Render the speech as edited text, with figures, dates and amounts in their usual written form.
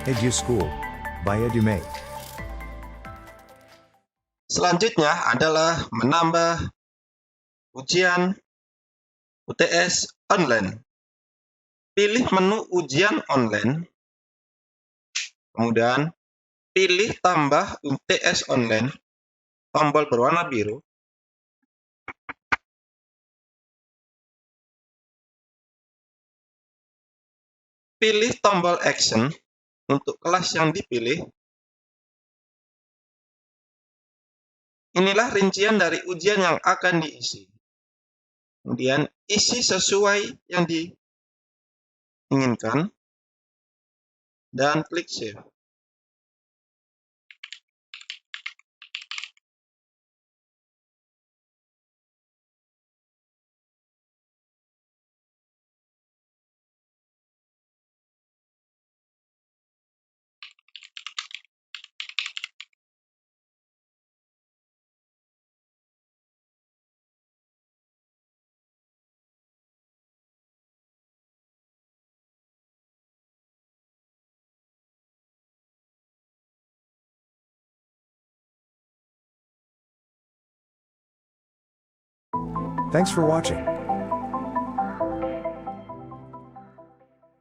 School by Edumate. Selanjutnya adalah menambah ujian UTS online. Pilih menu ujian online, kemudian pilih tambah UTS online, tombol berwarna biru. Pilih tombol action untuk kelas yang dipilih. Inilah rincian dari ujian yang akan diisi. Kemudian isi sesuai yang diinginkan dan klik save. Thanks for watching.